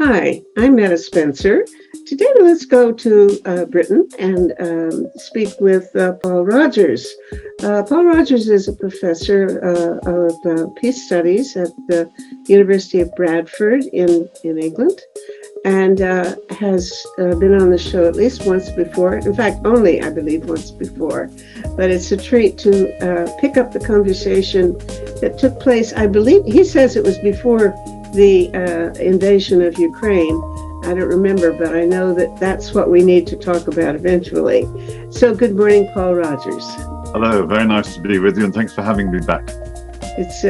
Hi, I'm Metta Spencer. Today, let's go to Britain and speak with Paul Rogers. Paul Rogers is a professor of peace studies at the University of Bradford in England and has been on the show at least once before. In fact, only, I believe, once before. But it's a treat to pick up the conversation that took place. I believe he says it was before the invasion of Ukraine. I don't remember, but I know that that's what we need to talk about eventually. So good morning, Paul Rogers. Hello, very nice to be with you, and thanks for having me back. It's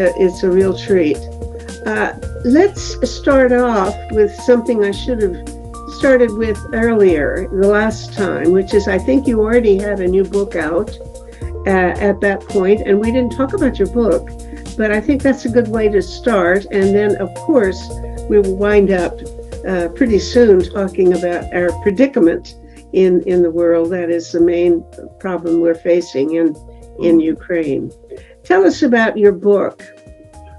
a real treat. Let's start off with something I should have started with earlier, the last time, which is I think you already had a new book out at that point, and we didn't talk about your book. But I think that's a good way to start. And then, of course, we will wind up pretty soon talking about our predicament in the world. That is the main problem we're facing in Ukraine. Tell us about your book.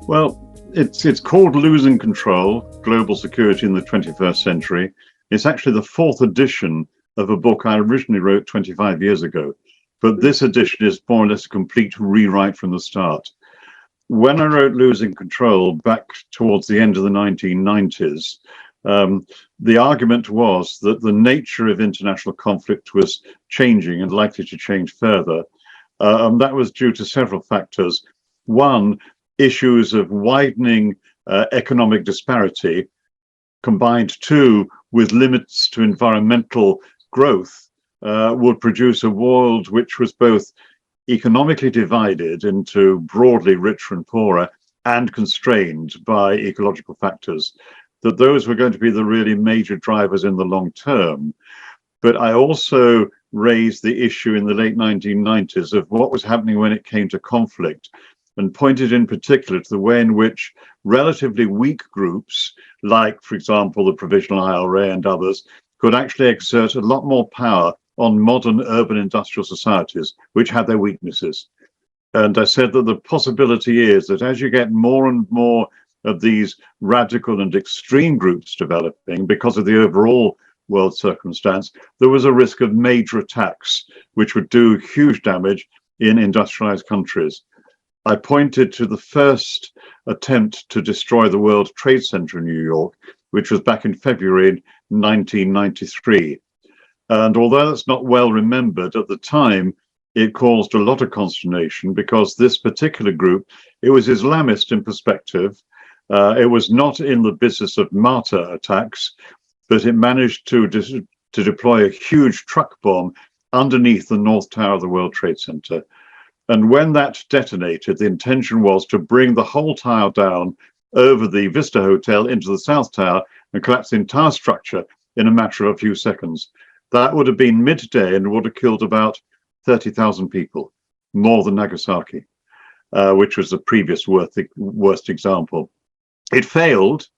Well, it's called Losing Control, Global Security in the 21st Century. It's actually the fourth edition of a book I originally wrote 25 years ago. But this edition is more or less a complete rewrite from the start. When I wrote Losing Control back towards the end of the 1990s, the argument was that the nature of international conflict was changing and likely to change further. That was due to several factors. One, issues of widening economic disparity, combined two with limits to environmental growth, would produce a world which was both economically divided into broadly richer and poorer and constrained by ecological factors, that those were going to be the really major drivers in the long term. But I also raised the issue in the late 1990s of what was happening when it came to conflict, and pointed in particular to the way in which relatively weak groups, like, for example, the Provisional IRA and others, could actually exert a lot more power on modern urban industrial societies, which had their weaknesses. And I said that the possibility is that as you get more and more of these radical and extreme groups developing, because of the overall world circumstance, there was a risk of major attacks, which would do huge damage in industrialized countries. I pointed to the first attempt to destroy the World Trade Center in New York, which was back in February 1993. And although that's not well remembered, at the time, it caused a lot of consternation because this particular group, it was Islamist in perspective. It was not in the business of martyr attacks, but it managed to deploy a huge truck bomb underneath the North Tower of the World Trade Center. And when that detonated, the intention was to bring the whole tower down over the Vista Hotel into the South Tower and collapse the entire structure in a matter of a few seconds. That would have been midday and would have killed about 30,000 people, more than Nagasaki, which was the previous worst example. It failed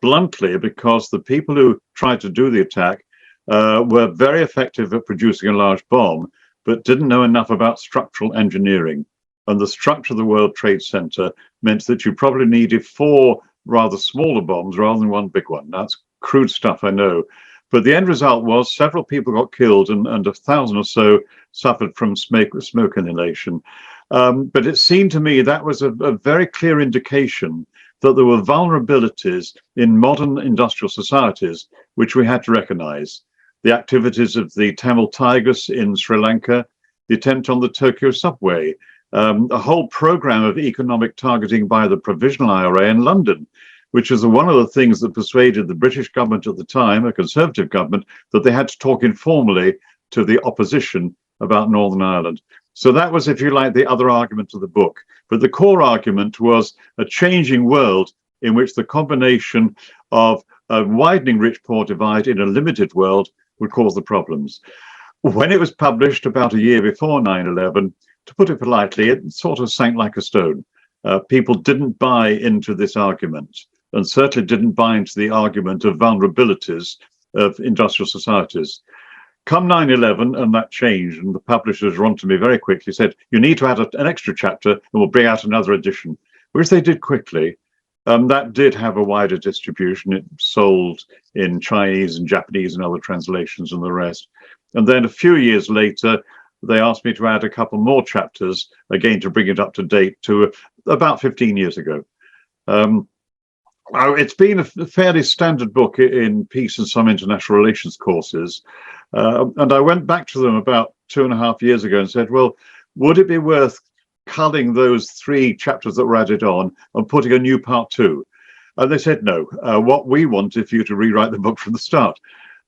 bluntly because the people who tried to do the attack were very effective at producing a large bomb, but didn't know enough about structural engineering. And the structure of the World Trade Center meant that you probably needed 4 rather smaller bombs rather than one big one. That's crude stuff, I know. But the end result was several people got killed and 1,000 or so suffered from smoke inhalation. But it seemed to me that was a very clear indication that there were vulnerabilities in modern industrial societies, which we had to recognize. The activities of the Tamil Tigers in Sri Lanka, the attempt on the Tokyo subway, a whole program of economic targeting by the Provisional IRA in London, which is one of the things that persuaded the British government at the time, a Conservative government, that they had to talk informally to the opposition about Northern Ireland. So that was, if you like, the other argument of the book. But the core argument was a changing world in which the combination of a widening rich-poor divide in a limited world would cause the problems. When it was published about a year before 9/11, to put it politely, it sort of sank like a stone. People didn't buy into this argument, and certainly didn't buy into the argument of vulnerabilities of industrial societies. Come 9/11, and that changed, and the publishers were on to me very quickly, said, you need to add an extra chapter, and we'll bring out another edition, which they did quickly. That did have a wider distribution. It sold in Chinese and Japanese and other translations and the rest. And then a few years later, they asked me to add a couple more chapters, again, to bring it up to date to about 15 years ago. It's been a fairly standard book in peace and some international relations courses. And I went back to them about 2.5 years ago and said, well, would it be worth culling those 3 chapters that were added on and putting a new part 2? And they said, no, what we want is for you to rewrite the book from the start.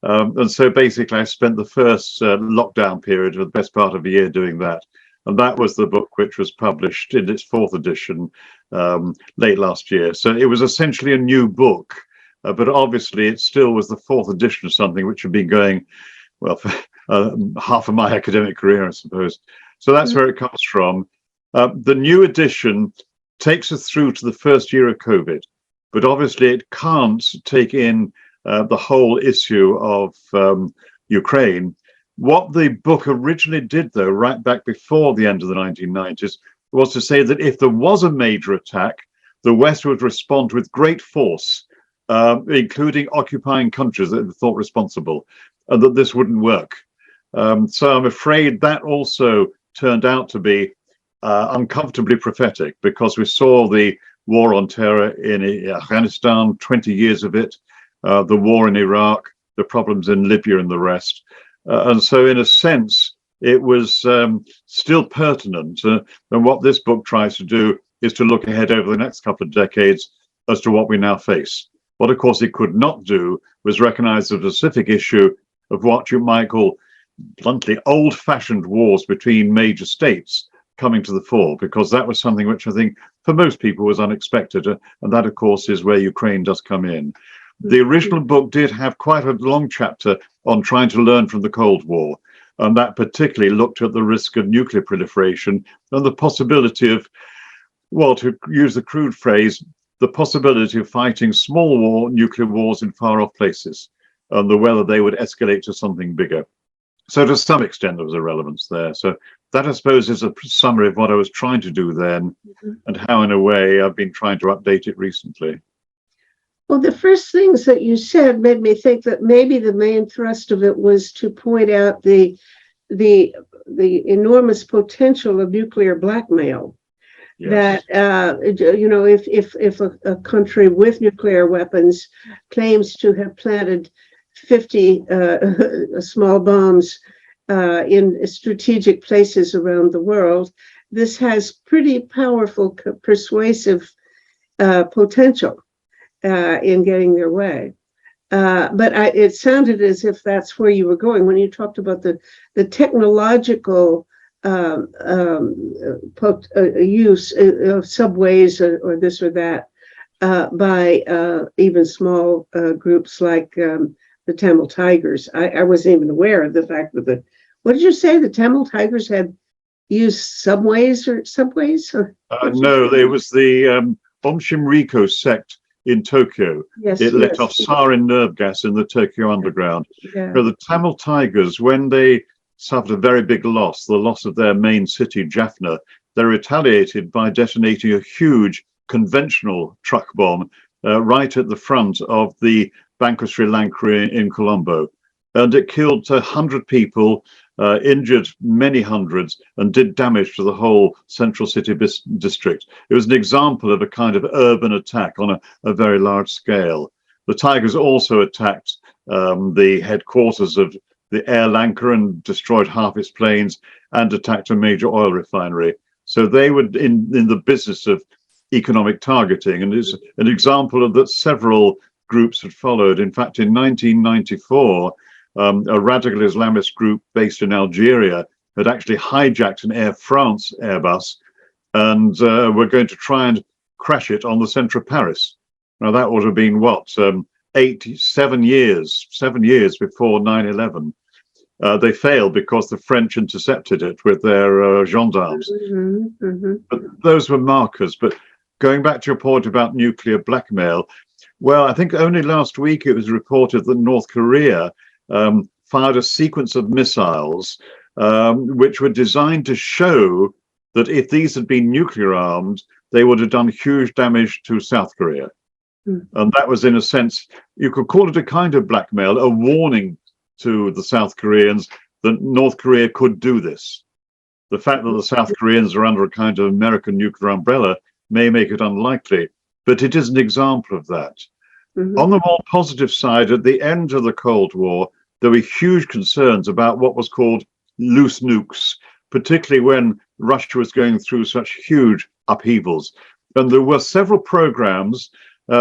And so basically I spent the first lockdown period of the best part of a year doing that. And that was the book which was published in its 4th edition late last year. So it was essentially a new book, but obviously it still was the 4th edition of something which had been going, well, for half of my academic career, I suppose. So that's where it comes from. The new edition takes us through to the first year of COVID, but obviously it can't take in the whole issue of Ukraine. What the book originally did, though, right back before the end of the 1990s, was to say that if there was a major attack, the West would respond with great force, including occupying countries that it thought responsible, and that this wouldn't work. So I'm afraid that also turned out to be uncomfortably prophetic, because we saw the war on terror in Afghanistan, 20 years of it, the war in Iraq, the problems in Libya and the rest. And so in a sense, it was still pertinent. And what this book tries to do is to look ahead over the next couple of decades as to what we now face. What, of course, it could not do was recognize the specific issue of what you might call, bluntly, old-fashioned wars between major states coming to the fore, because that was something which I think for most people was unexpected. And that, of course, is where Ukraine does come in. The original book did have quite a long chapter on trying to learn from the Cold War, and that particularly looked at the risk of nuclear proliferation and the possibility of, well, to use the crude phrase, the possibility of fighting small nuclear wars in far-off places, and whether they would escalate to something bigger. So to some extent, there was a relevance there. So that, I suppose, is a summary of what I was trying to do then, and how, in a way, I've been trying to update it recently. Well, the first things that you said made me think that maybe the main thrust of it was to point out the enormous potential of nuclear blackmail. Yes. That you know, if a country with nuclear weapons claims to have planted 50 small bombs in strategic places around the world, this has pretty powerful persuasive potential in getting their way. But it sounded as if that's where you were going when you talked about the technological use of subways or this or that by even small groups like the Tamil Tigers. I wasn't even aware of the fact that what did you say? The Tamil Tigers had used subways? Or no, it was the Om Shinriko sect in Tokyo. Yes, it let off sarin nerve gas in the Tokyo underground. Yeah. So the Tamil Tigers, when they suffered a very big loss, the loss of their main city, Jaffna, they retaliated by detonating a huge conventional truck bomb right at the front of the Bank of Sri Lanka in Colombo. And it killed 100 people, injured many hundreds, and did damage to the whole central city district. It was an example of a kind of urban attack on a very large scale. The Tigers also attacked the headquarters of the Air Lanka and destroyed half its planes, and attacked a major oil refinery. So they were in the business of economic targeting, and it's an example of that several groups had followed. In fact, in 1994, a radical Islamist group based in Algeria had actually hijacked an Air France Airbus and were going to try and crash it on the centre of Paris. Now that would have been what, 7 years before 9/11. They failed because the French intercepted it with their gendarmes. But those were markers. But going back to your point about nuclear blackmail, well, I think only last week it was reported that North Korea fired a sequence of missiles which were designed to show that if these had been nuclear armed, they would have done huge damage to South Korea. And that was, in a sense, you could call it a kind of blackmail, a warning to the South Koreans that North Korea could do this. The fact that the South Koreans are under a kind of American nuclear umbrella may make it unlikely, but it is an example of that. On the more positive side, at the end of the Cold War, there were huge concerns about what was called loose nukes, particularly when Russia was going through such huge upheavals. And there were several programs,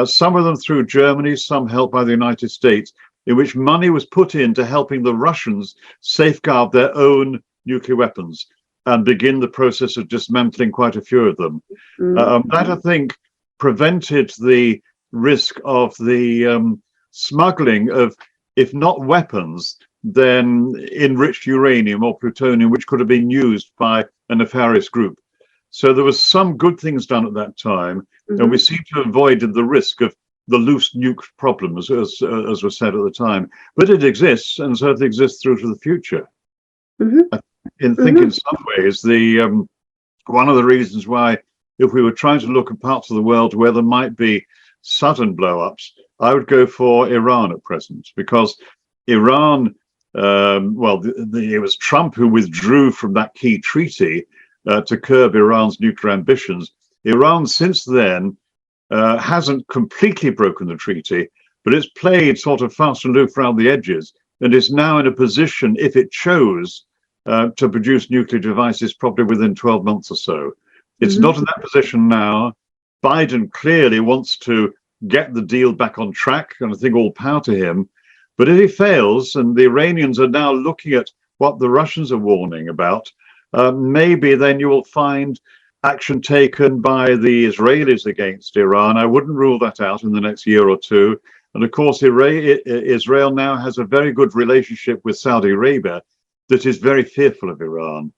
some of them through Germany, some helped by the United States, in which money was put into helping the Russians safeguard their own nuclear weapons and begin the process of dismantling quite a few of them. That, I think, prevented the risk of the smuggling of, if not weapons, then enriched uranium or plutonium, which could have been used by a nefarious group. So there was some good things done at that time, and we seem to have avoided the risk of the loose nuke problems, as was said at the time. But it exists, and certainly exists through to the future. I think in some ways, the one of the reasons why, if we were trying to look at parts of the world where there might be sudden blow-ups, I would go for Iran at present, because Iran, it was Trump who withdrew from that key treaty to curb Iran's nuclear ambitions. Iran, since then, hasn't completely broken the treaty, but it's played sort of fast and loose around the edges, and is now in a position, if it chose, to produce nuclear devices probably within 12 months or so. It's not in that position now. Biden clearly wants to get the deal back on track, and I think all power to him. But if he fails, and the Iranians are now looking at what the Russians are warning about, maybe then you will find action taken by the Israelis against Iran. I wouldn't rule that out in the next year or two. And of course, Israel now has a very good relationship with Saudi Arabia that is very fearful of Iran.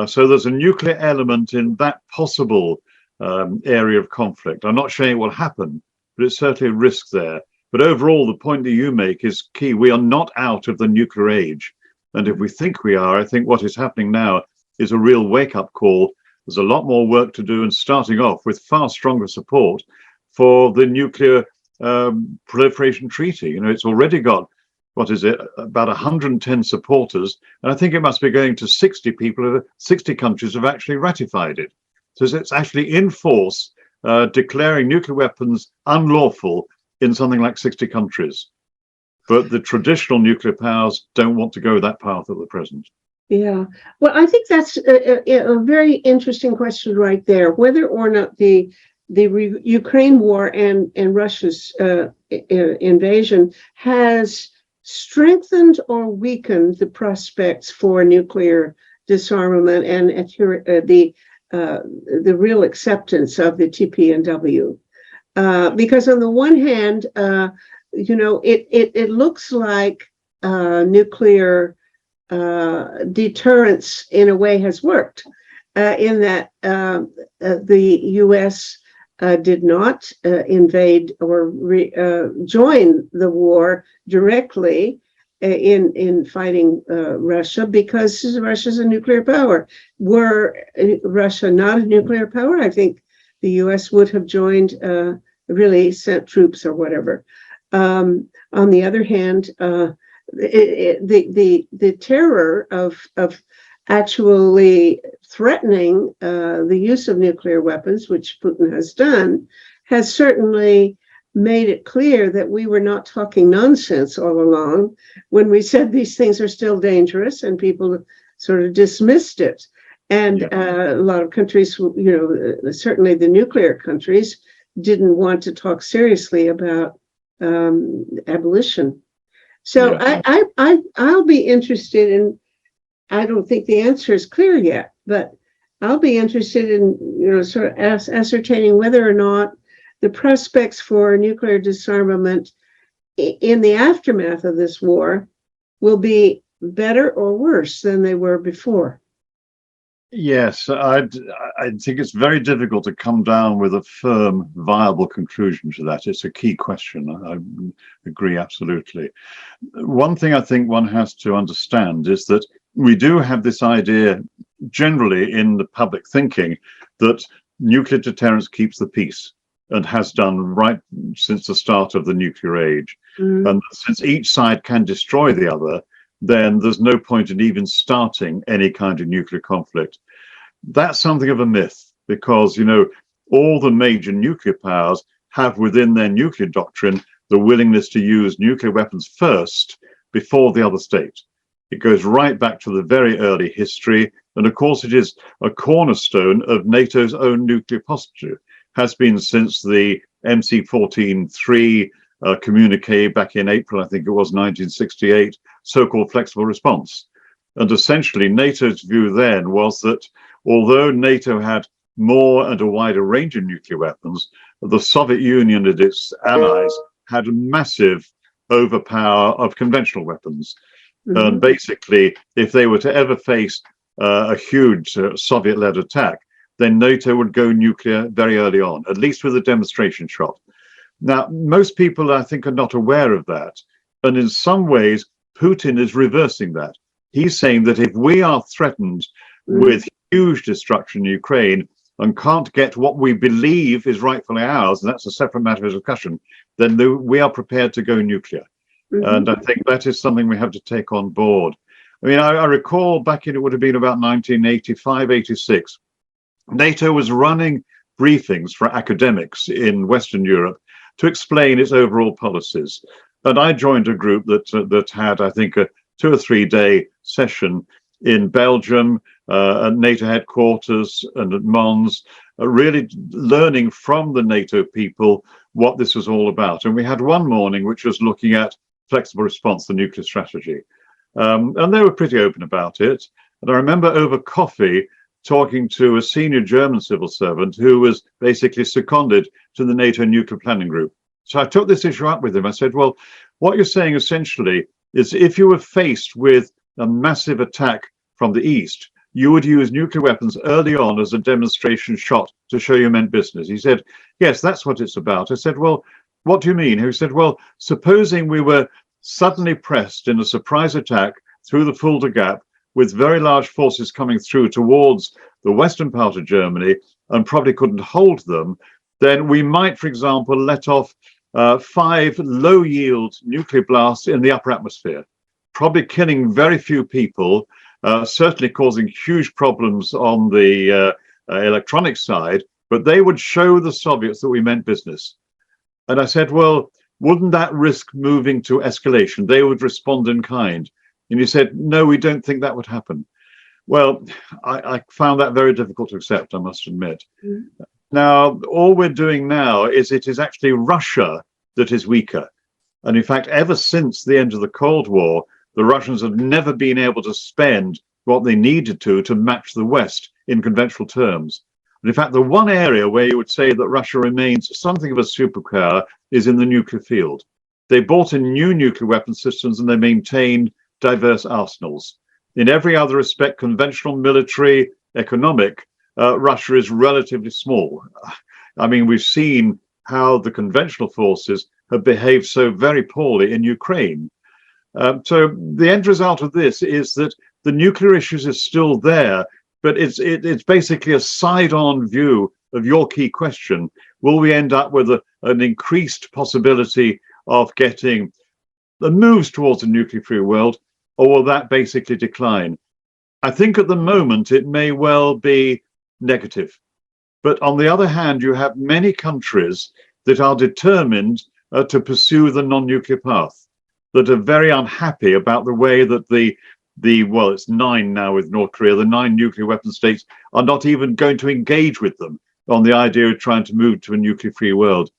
So there's a nuclear element in that possible area of conflict. I'm not saying it will happen, but it's certainly a risk there. But overall, the point that you make is key. We are not out of the nuclear age. And if we think we are, I think what is happening now is a real wake-up call. There's a lot more work to do, and starting off with far stronger support for the nuclear proliferation treaty. You know, it's already got, about 110 supporters, and I think it must be going to 60 people, 60 countries have actually ratified it. So it's actually in force, declaring nuclear weapons unlawful in something like 60 countries. But the traditional nuclear powers don't want to go that path at the present. Yeah, well, I think that's a very interesting question right there, whether or not the Ukraine war and Russia's invasion has strengthened or weakened the prospects for nuclear disarmament and the real acceptance of the TPNW. Because on the one hand, it looks like nuclear deterrence in a way has worked, in that the U.S. Did not invade or join the war directly in fighting Russia, because Russia's a nuclear power. Were Russia not a nuclear power, I think the U.S. would have joined, really sent troops or whatever. On the other hand, the terror of actually threatening the use of nuclear weapons, which Putin has done, has certainly made it clear that we were not talking nonsense all along when we said these things are still dangerous, and people sort of dismissed it. And a lot of countries, certainly the nuclear countries, didn't want to talk seriously about abolition. So I'll be interested in, I don't think the answer is clear yet, but I'll be interested in, sort of ascertaining whether or not the prospects for nuclear disarmament in the aftermath of this war will be better or worse than they were before. Yes, I think it's very difficult to come down with a firm, viable conclusion to that. It's a key question. I agree absolutely. One thing I think one has to understand is that we do have this idea generally in the public thinking that nuclear deterrence keeps the peace and has done right since the start of the nuclear age. And since each side can destroy the other, then there's no point in even starting any kind of nuclear conflict. That's something of a myth because, you know, all the major nuclear powers have within their nuclear doctrine the willingness to use nuclear weapons first before the other state. It goes right back to the very early history. And of course, it is a cornerstone of NATO's own nuclear posture, has been since the MC-14-3 communique back in April, I think it was 1968, so-called flexible response. And essentially, NATO's view then was that although NATO had more and a wider range of nuclear weapons, the Soviet Union and its allies had a massive overpower of conventional weapons. And basically, if they were to ever face a huge Soviet-led attack, then NATO would go nuclear very early on, at least with a demonstration shot. Now, most people, I think, are not aware of that. And in some ways, Putin is reversing that. He's saying that if we are threatened with huge destruction in Ukraine and can't get what we believe is rightfully ours, and that's a separate matter of discussion, then we are prepared to go nuclear. And I think that is something we have to take on board. I mean, I recall back in, it would have been about 1985, 86, NATO was running briefings for academics in Western Europe to explain its overall policies. And I joined a group that had, I think, a 2 or 3 day session in Belgium, at NATO headquarters and at Mons, really learning from the NATO people what this was all about. And we had one morning which was looking at flexible response, the nuclear strategy. And they were pretty open about it. And I remember over coffee talking to a senior German civil servant who was basically seconded to the NATO nuclear planning group. So I took this issue up with him. I said, well, what you're saying essentially is if you were faced with a massive attack from the east, you would use nuclear weapons early on as a demonstration shot to show you meant business. He said, yes, that's what it's about. I said, well, what do you mean? He said, well, supposing we were suddenly pressed in a surprise attack through the Fulda Gap with very large forces coming through towards the western part of Germany and probably couldn't hold them, then we might, for example, let off 5 low-yield nuclear blasts in the upper atmosphere, probably killing very few people, certainly causing huge problems on the electronic side, but they would show the Soviets that we meant business. And I said, well, wouldn't that risk moving to escalation? They would respond in kind. And he said, no, we don't think that would happen. Well, I found that very difficult to accept, I must admit. Now, all we're doing now is it is actually Russia that is weaker. And in fact, ever since the end of the Cold War, the Russians have never been able to spend what they needed to match the West in conventional terms. And in fact, the one area where you would say that Russia remains something of a superpower is in the nuclear field. They bought in new nuclear weapon systems and they maintained diverse arsenals. In every other respect, conventional, military, economic, Russia is relatively small. I mean, we've seen how the conventional forces have behaved so very poorly in Ukraine. So the end result of this is that the nuclear issues is still there, but it's basically a side-on view of your key question. Will we end up with an increased possibility of getting the moves towards a nuclear-free world, or will that basically decline? I think at the moment it may well be negative. But on the other hand, you have many countries that are determined to pursue the non-nuclear path, that are very unhappy about the way that well, it's 9 now with North Korea, the 9 nuclear weapon states are not even going to engage with them on the idea of trying to move to a nuclear-free world.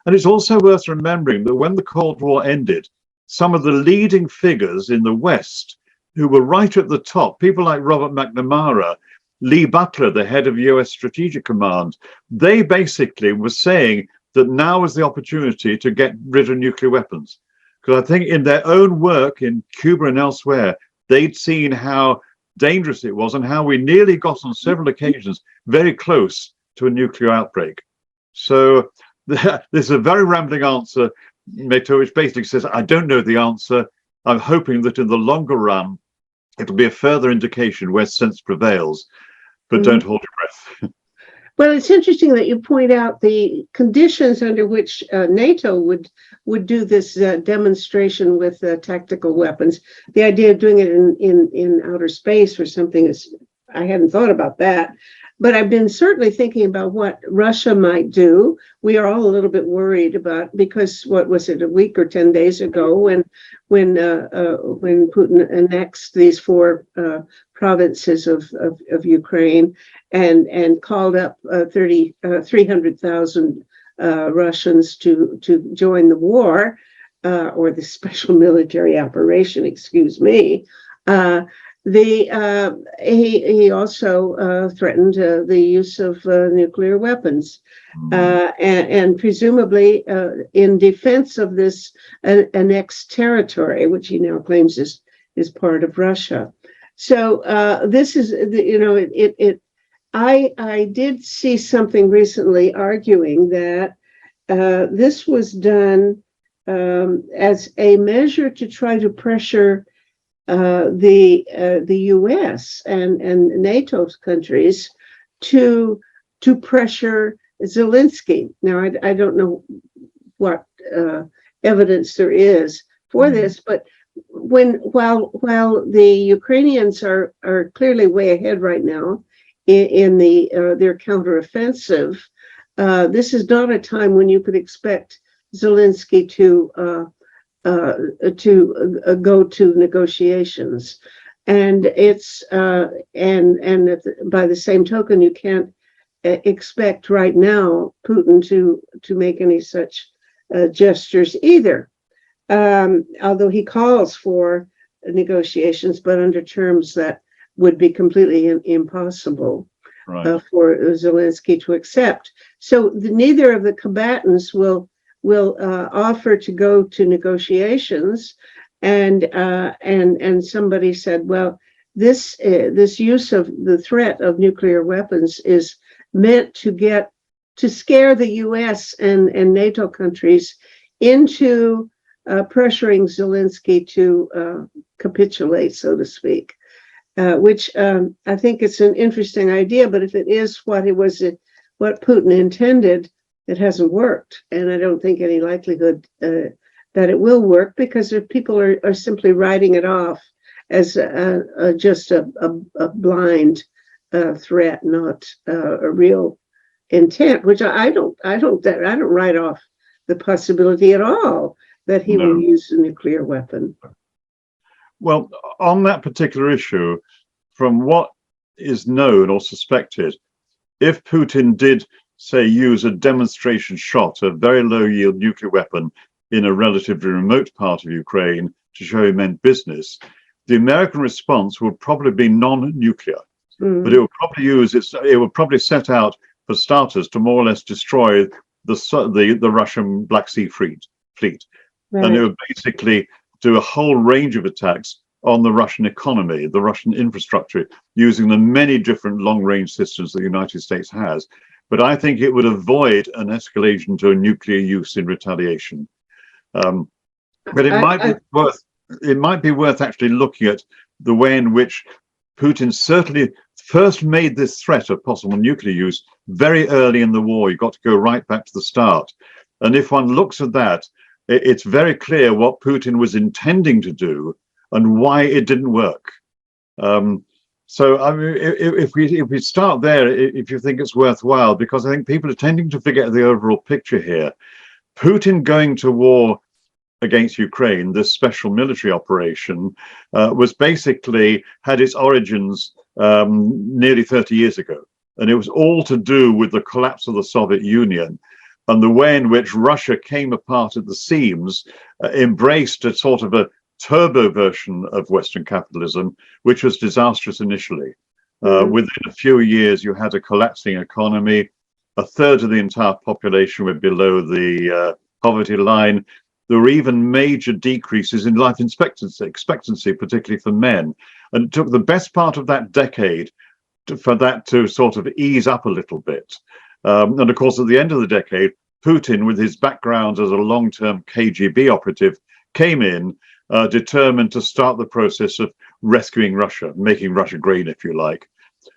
And it's also worth remembering that when the Cold War ended, some of the leading figures in the West who were right at the top, people like Robert McNamara, Lee Butler, the head of US Strategic Command, they basically were saying that now was the opportunity to get rid of nuclear weapons. Because I think in their own work in Cuba and elsewhere, they'd seen how dangerous it was and how we nearly got on several occasions very close to a nuclear outbreak. So this is a very rambling answer, Meto, which basically says, I don't know the answer. I'm hoping that in the longer run, it'll be a further indication where sense prevails, but don't hold your breath. Well, it's interesting that you point out the conditions under which NATO would do this demonstration with tactical weapons. The idea of doing it in outer space or something is, I hadn't thought about that. But I've been certainly thinking about what Russia might do. We are all a little bit worried about, because what was it, a week or 10 days ago when Putin annexed these four provinces of Ukraine and called up 300,000 Russians to join the war, or the special military operation, excuse me. He also threatened the use of nuclear weapons, and presumably in defense of this annexed territory, which he now claims is part of Russia. So this is, I did see something recently arguing that this was done as a measure to try to pressure the U.S. and NATO countries to pressure Zelensky. Now, I don't know what evidence there is for this, but while the Ukrainians are clearly way ahead right now in their counteroffensive, this is not a time when you could expect Zelensky to go to negotiations, and it's and by the same token, you can't expect right now Putin to make any such gestures either. Although he calls for negotiations, but under terms that would be completely impossible for Zelensky to accept. So neither of the combatants will offer to go to negotiations, and somebody said, well, this use of the threat of nuclear weapons is meant to scare the U.S. and NATO countries into pressuring Zelensky to capitulate, so to speak, which I think it's an interesting idea. But if it is what Putin intended, it hasn't worked, and I don't think any likelihood that it will work, because people are simply writing it off as just a blind threat, not a real intent. Which I don't write off the possibility at all that he will use a nuclear weapon. Well, on that particular issue, from what is known or suspected, if Putin did, say, use a demonstration shot, a very low yield nuclear weapon in a relatively remote part of Ukraine to show he meant business, the American response would probably be non-nuclear. But it would probably set out, for starters, to more or less destroy the Russian Black Sea fleet. Right. And it would basically do a whole range of attacks on the Russian economy, the Russian infrastructure, using the many different long-range systems that the United States has. But I think it would avoid an escalation to a nuclear use in retaliation. But it might be worth actually looking at the way in which Putin certainly first made this threat of possible nuclear use very early in the war. You've got to go right back to the start. And if one looks at that, it's very clear what Putin was intending to do and why it didn't work. So I mean, if we start there, if you think it's worthwhile, because I think people are tending to forget the overall picture here. Putin going to war against Ukraine, this special military operation, was basically had its origins nearly 30 years ago. And it was all to do with the collapse of the Soviet Union and the way in which Russia came apart at the seams, embraced a sort of a turbo version of Western capitalism, which was disastrous initially. Within a few years, you had a collapsing economy. A third of the entire population were below the poverty line. There were even major decreases in life expectancy, particularly for men. And it took the best part of that decade for that to sort of ease up a little bit. And of course, at the end of the decade, Putin, with his background as a long-term KGB operative, came in determined to start the process of rescuing Russia, making Russia green, if you like.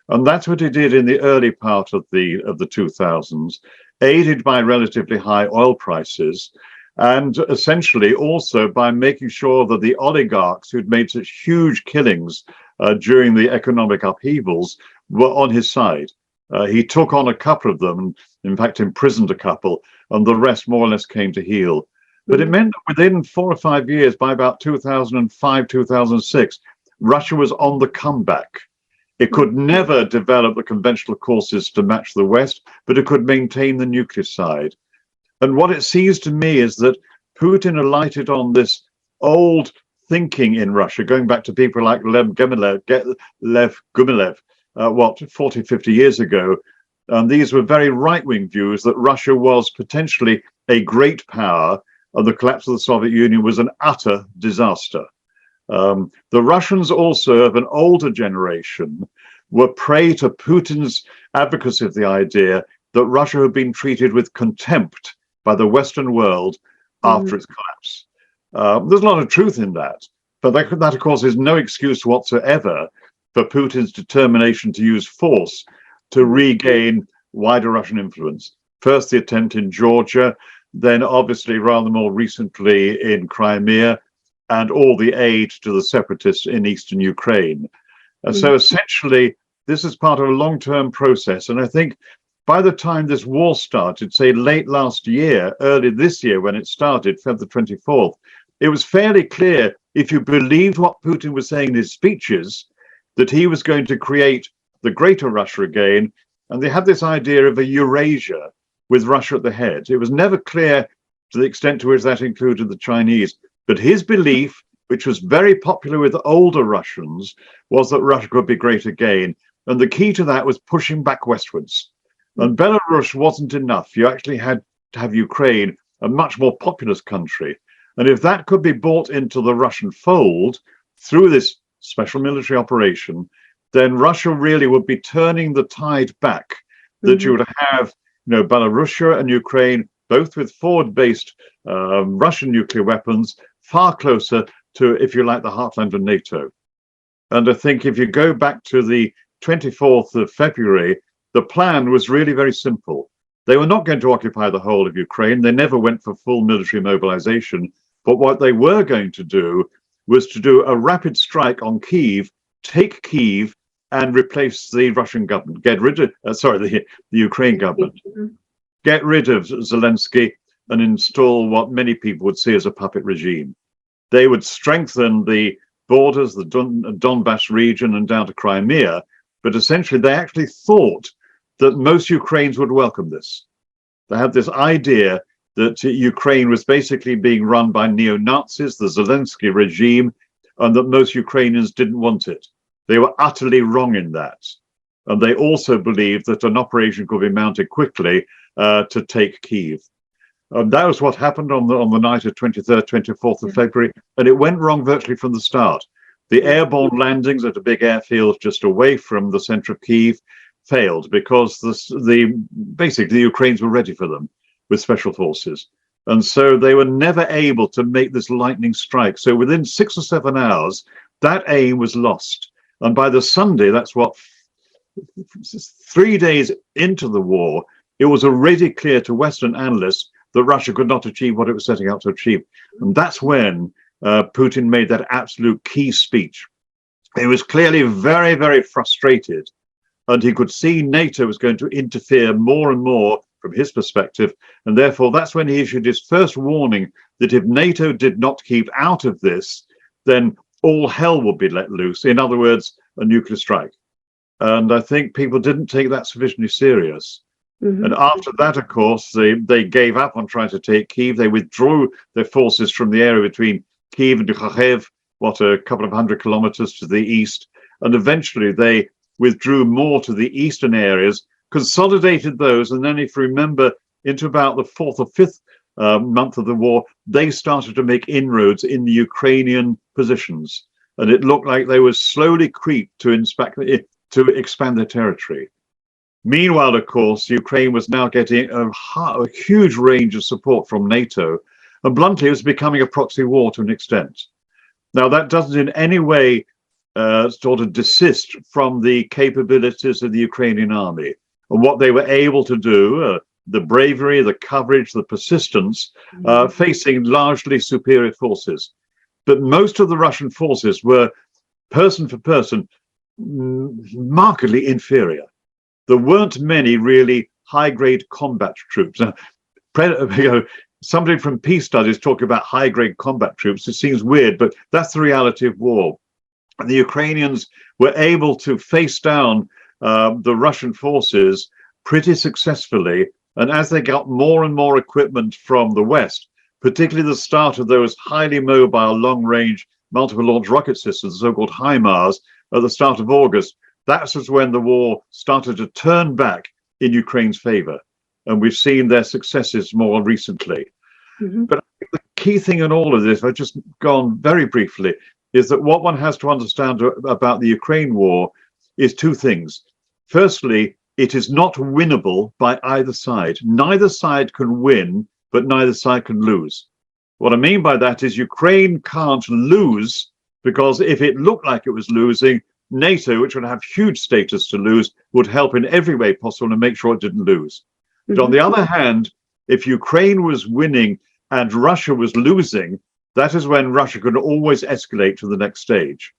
And that's what he did in the early part of the 2000s, aided by relatively high oil prices, and essentially also by making sure that the oligarchs who'd made such huge killings during the economic upheavals were on his side. He took on a couple of them, and in fact imprisoned a couple, and the rest more or less came to heel. But it meant that within 4 or 5 years, by about 2005, 2006, Russia was on the comeback. It could never develop the conventional courses to match the West, but it could maintain the nuclear side. And what it seems to me is that Putin alighted on this old thinking in Russia, going back to people like Lev Gumilev, 40, 50 years ago. These were very right-wing views that Russia was potentially a great power, and the collapse of the Soviet Union was an utter disaster. The Russians also, of an older generation, were prey to Putin's advocacy of the idea that Russia had been treated with contempt by the Western world after its collapse. There's a lot of truth in that, but that, of course, is no excuse whatsoever for Putin's determination to use force to regain wider Russian influence. First, the attempt in Georgia, then obviously rather more recently in Crimea, and all the aid to the separatists in eastern Ukraine. So essentially, this is part of a long-term process. And I think by the time this war started, say late last year, early this year when it started, February the 24th, it was fairly clear, if you believed what Putin was saying in his speeches, that he was going to create the greater Russia again. And they had this idea of a Eurasia with Russia at the head. It was never clear to the extent to which that included the Chinese. But his belief, which was very popular with older Russians, was that Russia could be great again. And the key to that was pushing back westwards. And Belarus wasn't enough. You actually had to have Ukraine, a much more populous country. And if that could be brought into the Russian fold through this special military operation, then Russia really would be turning the tide back, that you would have, Belarus and Ukraine, both with forward-based Russian nuclear weapons, far closer to, if you like, the heartland of NATO. And I think if you go back to the 24th of February, the plan was really very simple. They were not going to occupy the whole of Ukraine. They never went for full military mobilization. But what they were going to do was to do a rapid strike on Kyiv, take Kyiv, and replace the Russian government, get rid of, the Ukraine government, get rid of Zelensky and install what many people would see as a puppet regime. They would strengthen the borders, the Donbass region and down to Crimea, but essentially they actually thought that most Ukrainians would welcome this. They had this idea that Ukraine was basically being run by neo-Nazis, the Zelensky regime, and that most Ukrainians didn't want it. They were utterly wrong in that. And they also believed that an operation could be mounted quickly to take Kyiv. That was what happened on the night of 23rd, 24th of February, and it went wrong virtually from the start. The airborne landings at a big airfield just away from the center of Kyiv failed because basically the Ukrainians were ready for them with special forces. And so they were never able to make this lightning strike. So within 6 or 7 hours, that aim was lost. And by the Sunday, that's 3 days into the war, it was already clear to Western analysts that Russia could not achieve what it was setting out to achieve. And that's when Putin made that absolute key speech. He was clearly very, very frustrated, and he could see NATO was going to interfere more and more from his perspective. And therefore, that's when he issued his first warning that if NATO did not keep out of this, then all hell would be let loose. In other words, a nuclear strike. And I think people didn't take that sufficiently serious. And after that, of course, they gave up on trying to take Kyiv. They withdrew their forces from the area between Kyiv and Kharkiv, a couple of 100 kilometers to the east. And eventually they withdrew more to the eastern areas, consolidated those. And then if you remember, into about the 4th or 5th month of the war, they started to make inroads in the Ukrainian positions. And it looked like they would slowly creep to expand their territory. Meanwhile, of course, Ukraine was now getting a huge range of support from NATO, and bluntly, it was becoming a proxy war to an extent. Now, that doesn't in any way sort of desist from the capabilities of the Ukrainian army and what they were able to do, the bravery, the courage, the persistence, facing largely superior forces. But most of the Russian forces were, person for person, markedly inferior. There weren't many really high-grade combat troops. Somebody from peace studies talk about high-grade combat troops. It seems weird, but that's the reality of war. And the Ukrainians were able to face down the Russian forces pretty successfully. And as they got more and more equipment from the West, particularly the start of those highly mobile, long-range, multiple launch rocket systems, the so-called HIMARS, at the start of August, that was when the war started to turn back in Ukraine's favor. And we've seen their successes more recently. But the key thing in all of this, I've just gone very briefly, is that what one has to understand about the Ukraine war is two things. Firstly, it is not winnable by either side. Neither side can win, but neither side can lose. What I mean by that is Ukraine can't lose, because if it looked like it was losing, NATO, which would have huge status to lose, would help in every way possible to make sure it didn't lose. But on the other hand, if Ukraine was winning and Russia was losing, that is when Russia could always escalate to the next stage.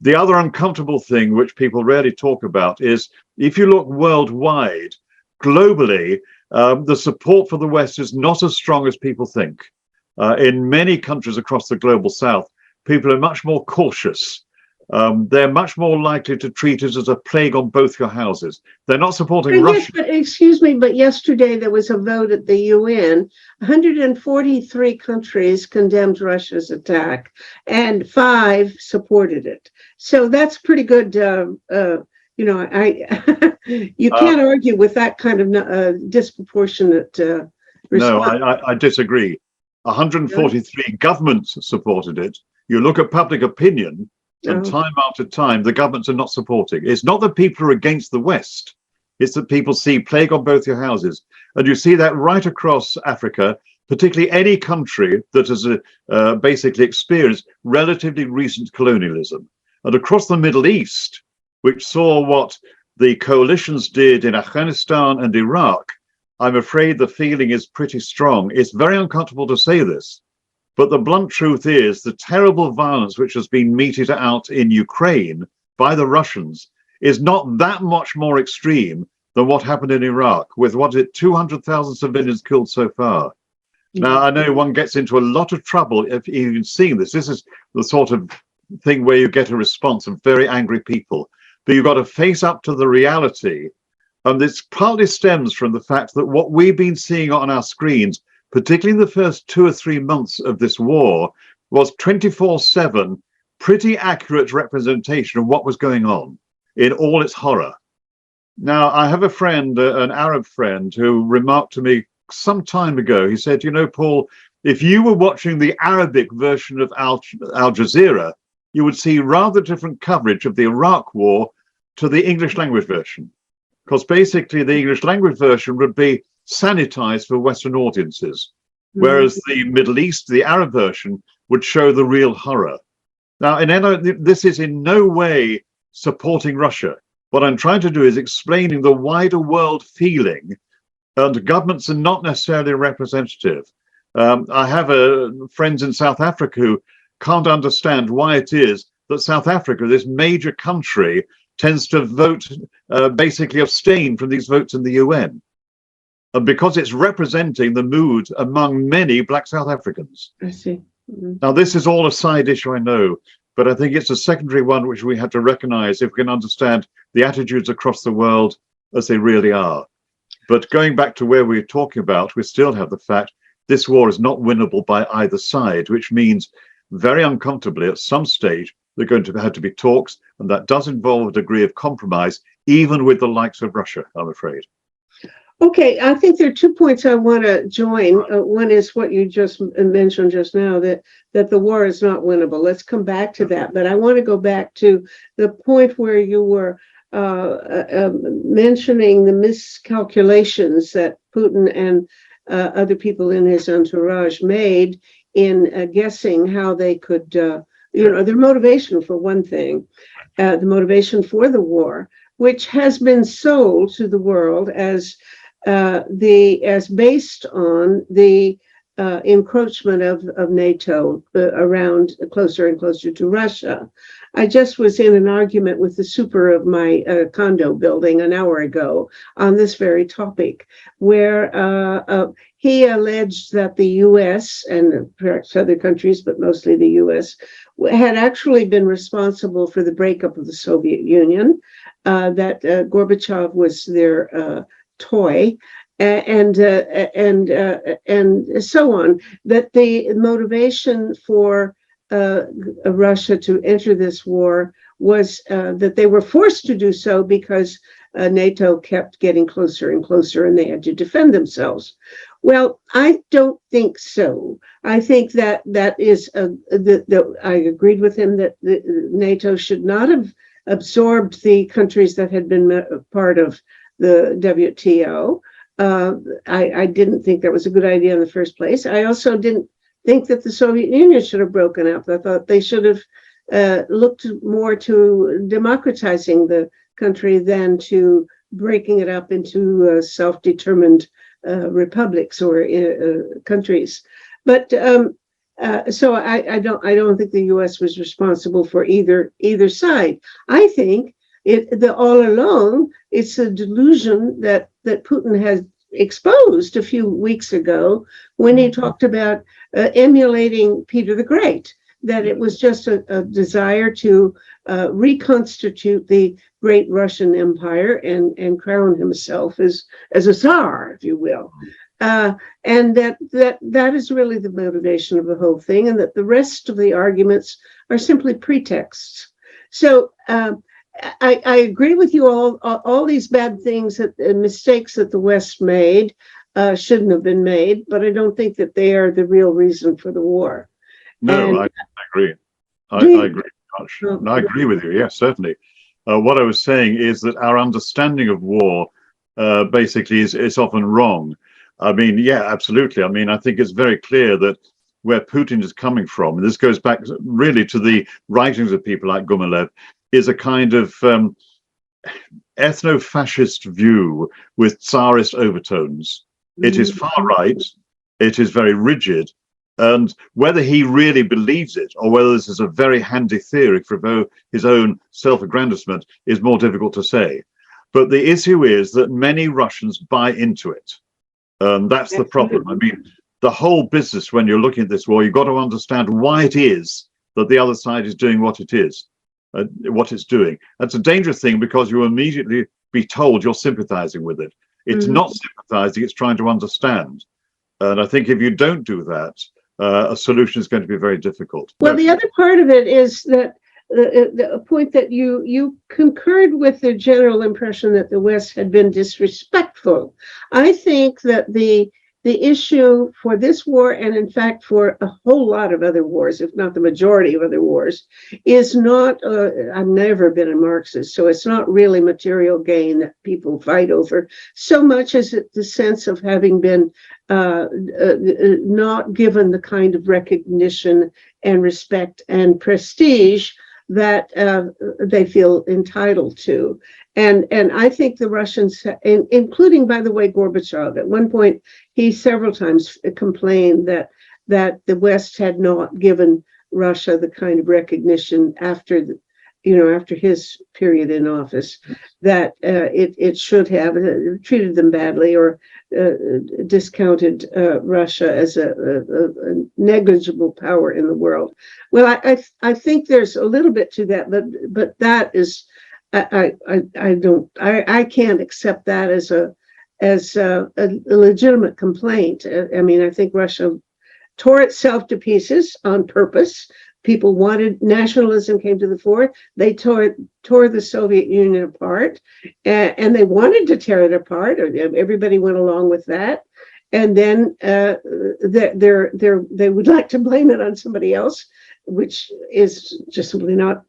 The other uncomfortable thing, which people rarely talk about, is if you look worldwide, globally, the support for the West is not as strong as people think. In many countries across the global South, people are much more cautious. They're much more likely to treat it as a plague on both your houses. They're not supporting Russia. Yes, but excuse me, but yesterday there was a vote at the UN. 143 countries condemned Russia's attack, and 5 supported it. So that's pretty good. You can't argue with that kind of disproportionate response. No, I disagree. 143 governments supported it. You look at public opinion, and time after time, the governments are not supporting. It's not that people are against the West. It's that people see plague on both your houses. And you see that right across Africa, particularly any country that has basically experienced relatively recent colonialism. And across the Middle East, which saw what the coalitions did in Afghanistan and Iraq, I'm afraid the feeling is pretty strong. It's very uncomfortable to say this, but the blunt truth is the terrible violence which has been meted out in Ukraine by the Russians is not that much more extreme than what happened in Iraq, with 200,000 civilians killed so far. Now, I know one gets into a lot of trouble if even seeing this. This is the sort of thing where you get a response of very angry people, but you've got to face up to the reality. And this partly stems from the fact that what we've been seeing on our screens, particularly in the first 2 or 3 months of this war, was 24/7 pretty accurate representation of what was going on in all its horror. Now, I have a friend, an Arab friend, who remarked to me some time ago, he said, Paul, if you were watching the Arabic version of Al Jazeera, you would see rather different coverage of the Iraq war to the English language version. Because basically the English language version would be sanitized for Western audiences, whereas the Middle East, the Arab version, would show the real horror. Now, this is in no way supporting Russia. What I'm trying to do is explaining the wider world feeling, and governments are not necessarily representative. I have friends in South Africa who can't understand why it is that South Africa, this major country, tends to vote, basically abstain from these votes in the UN. And because it's representing the mood among many Black South Africans. I see. Now, this is all a side issue, I know, but I think it's a secondary one which we have to recognize if we can understand the attitudes across the world as they really are. But going back to where we're talking about, we still have the fact this war is not winnable by either side, which means very uncomfortably at some stage there are going to have to be talks, and that does involve a degree of compromise, even with the likes of Russia, I'm afraid. Okay, I think there are 2 points I want to join. One is what you just mentioned just now, that the war is not winnable. Let's come back to that. But I want to go back to the point where you were mentioning the miscalculations that Putin and other people in his entourage made in guessing how they could their motivation for one thing, the motivation for the war, which has been sold to the world as based on the encroachment of NATO around closer and closer to Russia. I just was in an argument with the super of my condo building an hour ago on this very topic, where he alleged that the U.S. and perhaps other countries, but mostly the U.S., had actually been responsible for the breakup of the Soviet Union, that Gorbachev was their toy, and so on, that the motivation for Russia to enter this war was that they were forced to do so because NATO kept getting closer and closer and they had to defend themselves. Well, I don't think so. I think that is, I agreed with him that NATO should not have absorbed the countries that had been part of the WTO. I didn't think that was a good idea in the first place. I also didn't think that the Soviet Union should have broken up. I thought they should have looked more to democratizing the country than to breaking it up into self-determined republics or countries. But so I don't think the U.S. was responsible for either side. I think all along it's a delusion that Putin has exposed a few weeks ago when he talked about emulating Peter the Great, that it was just a desire to reconstitute the great Russian Empire and crown himself as a Tsar, if you will. And that is really the motivation of the whole thing, and that the rest of the arguments are simply pretexts. So I agree with you all these bad things, mistakes that the West made shouldn't have been made, but I don't think that they are the real reason for the war. No, I agree. I agree. I agree with you. Yes, certainly. What I was saying is that our understanding of war basically is often wrong. I mean, yeah, absolutely. I mean, I think it's very clear that where Putin is coming from, and this goes back really to the writings of people like Gumilev, is a kind of ethno-fascist view with Tsarist overtones. It is far right. It is very rigid. And whether he really believes it or whether this is a very handy theory for his own self-aggrandizement is more difficult to say. But the issue is that many Russians buy into it. That's the problem. I mean, the whole business, when you're looking at this war, you've got to understand why it is that the other side is doing what it is, what it's doing. That's a dangerous thing because you immediately be told you're sympathizing with it. It's not sympathizing, it's trying to understand. And I think if you don't do that, a solution is going to be very difficult. Well, the other part of it is that the point that you concurred with the general impression that the West had been disrespectful. I think that the issue for this war, and in fact for a whole lot of other wars, if not the majority of other wars, is not, I've never been a Marxist, so it's not really material gain that people fight over, so much as the sense of having been not given the kind of recognition and respect and prestige that they feel entitled to. And I think the Russians, including, by the way, Gorbachev, at one point, he several times complained that the West had not given Russia the kind of recognition after his period in office that it should have treated them badly or discounted Russia as a negligible power in the world. Well, I think there's a little bit to that, but that is I can't accept that as a legitimate complaint. I mean, I think Russia tore itself to pieces on purpose. People wanted nationalism came to the fore. They tore the Soviet Union apart, and they wanted to tear it apart. Everybody went along with that, and then they would like to blame it on somebody else, which is just simply not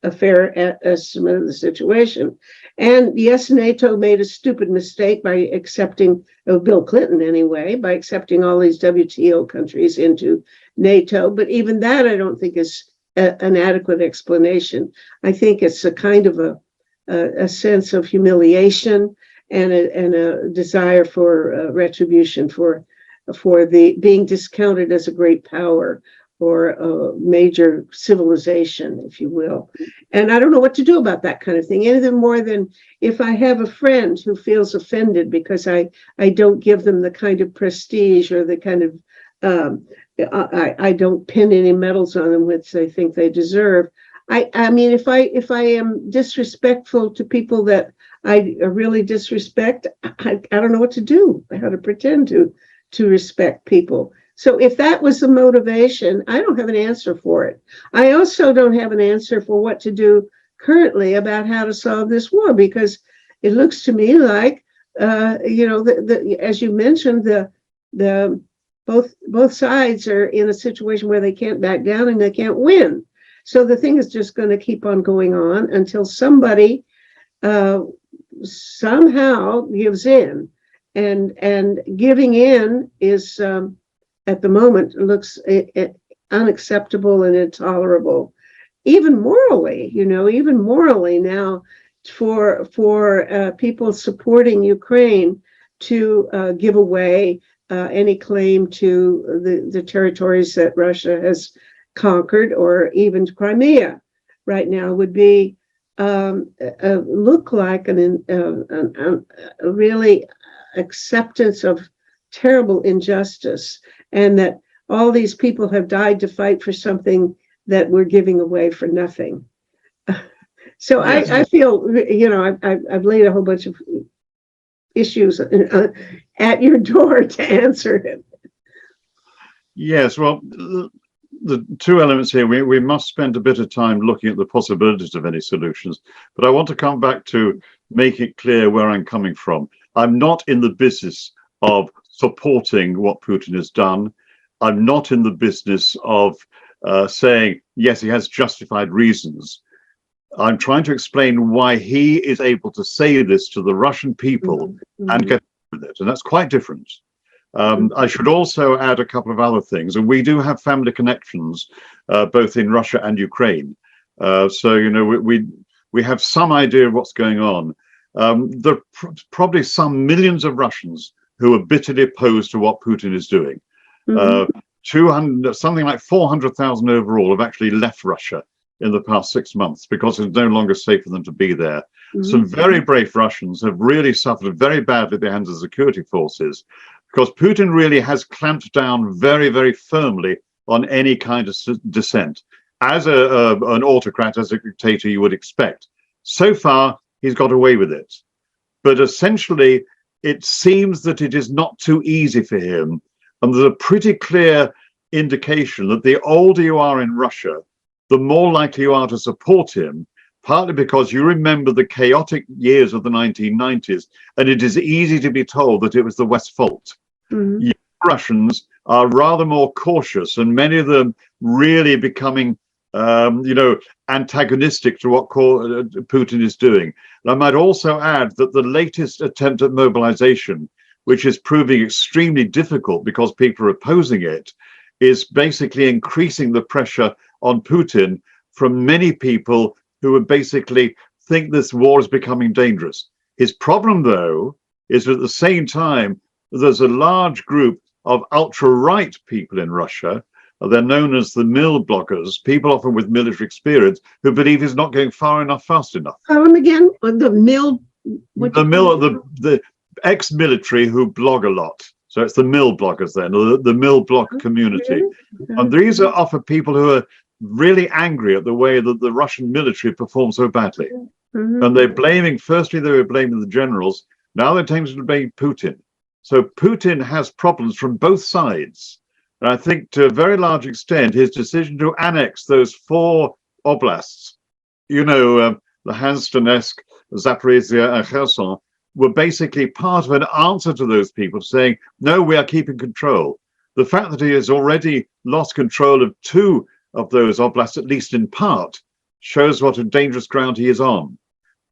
a fair estimate of the situation. And yes, NATO made a stupid mistake by accepting, Bill Clinton anyway, by accepting all these WTO countries into NATO. But even that, I don't think is an adequate explanation. I think it's a kind of a sense of humiliation and a desire for retribution for the being discounted as a great power or a major civilization, if you will. And I don't know what to do about that kind of thing, any more than if I have a friend who feels offended because I don't give them the kind of prestige or the kind of I don't pin any medals on them which they think they deserve. I mean, if I am disrespectful to people that I really disrespect, I don't know what to do, how to pretend to respect people. So if that was the motivation, I don't have an answer for it. I also don't have an answer for what to do currently about how to solve this war, because it looks to me like, as you mentioned, both sides are in a situation where they can't back down and they can't win. So the thing is just going to keep on going on until somebody somehow gives in, and giving in is at the moment looks unacceptable and intolerable, even morally. Even morally now, for people supporting Ukraine to give away any claim to the territories that Russia has conquered, or even Crimea right now, would be look like a really acceptance of terrible injustice, and that all these people have died to fight for something that we're giving away for nothing. So yes. I feel, I've laid a whole bunch of issues at your door to answer it. Yes, well, the two elements here, we must spend a bit of time looking at the possibilities of any solutions, but I want to come back to make it clear where I'm coming from. I'm not in the business of supporting what Putin has done. I'm not in the business of saying, yes, he has justified reasons. I'm trying to explain why he is able to say this to the Russian people and get with it, and that's quite different. I should also add a couple of other things, and we do have family connections both in Russia and Ukraine. So we have some idea of what's going on. There are probably some millions of Russians who are bitterly opposed to what Putin is doing. 200, something like 400,000 overall have actually left Russia in the past 6 months because it's no longer safe for them to be there. Some very brave Russians have really suffered very badly at the hands of security forces, because Putin really has clamped down very, very firmly on any kind of dissent. As an autocrat, as a dictator, you would expect. So far, he's got away with it. But essentially, it seems that it is not too easy for him. And there's a pretty clear indication that the older you are in Russia, the more likely you are to support him, partly because you remember the chaotic years of the 1990s, and it is easy to be told that it was the West's fault. Young Russians are rather more cautious, and many of them really becoming, antagonistic to what Putin is doing. And I might also add that the latest attempt at mobilization, which is proving extremely difficult because people are opposing it, is basically increasing the pressure on Putin from many people who would basically think this war is becoming dangerous. His problem, though, is that at the same time, there's a large group of ultra-right people in Russia. They're known as the mill bloggers, people often with military experience, who believe he's not going far enough, fast enough. Tell them again, the mill? The ex-military who blog a lot. So it's the mill bloggers then, or the mill blog community. And these are often people who are really angry at the way that the Russian military performed so badly. And they're blaming, firstly, they were blaming the generals. Now they're tending to blame Putin. So Putin has problems from both sides. And I think to a very large extent, his decision to annex those 4 oblasts, Luhansk, Donetsk, Zaporizhia, and Kherson, were basically part of an answer to those people saying, no, we are keeping control. The fact that he has already lost control of 2 of those oblasts, at least in part, shows what a dangerous ground he is on.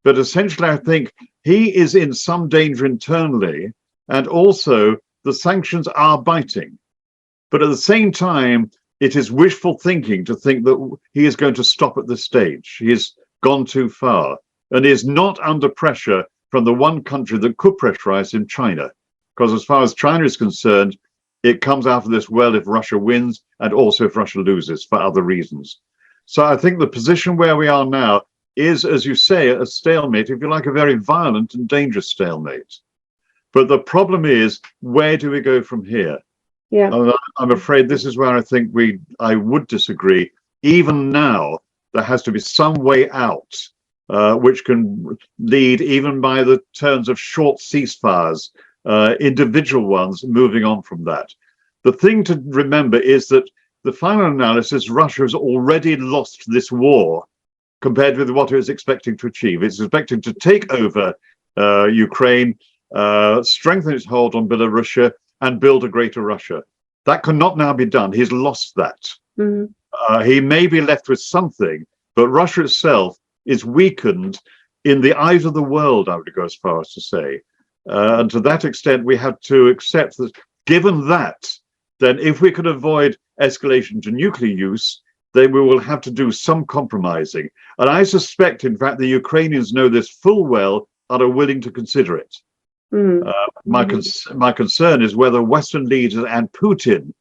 But essentially, I think he is in some danger internally, and also the sanctions are biting. But at the same time, it is wishful thinking to think that he is going to stop at this stage. He has gone too far and is not under pressure from the one country that could pressurize him, China. Because as far as China is concerned, it comes out of this well if Russia wins and also if Russia loses for other reasons. So I think the position where we are now is, as you say, a stalemate, if you like, a very violent and dangerous stalemate. But the problem is, where do we go from here? Yeah. I'm afraid this is where I think I would disagree. Even now, there has to be some way out, which can lead, even by the terms of short ceasefires, individual ones moving on from that. The thing to remember is that the final analysis, Russia has already lost this war compared with what it was expecting to achieve. It's expecting to take over Ukraine, strengthen its hold on Belarusia, and build a greater Russia. That cannot now be done. He's lost that. Mm-hmm. He may be left with something, but Russia itself is weakened in the eyes of the world, I would go as far as to say. And to that extent, we have to accept that given that, then if we can avoid escalation to nuclear use, then we will have to do some compromising. And I suspect, in fact, the Ukrainians know this full well and are willing to consider it. My concern is whether Western leaders and Putin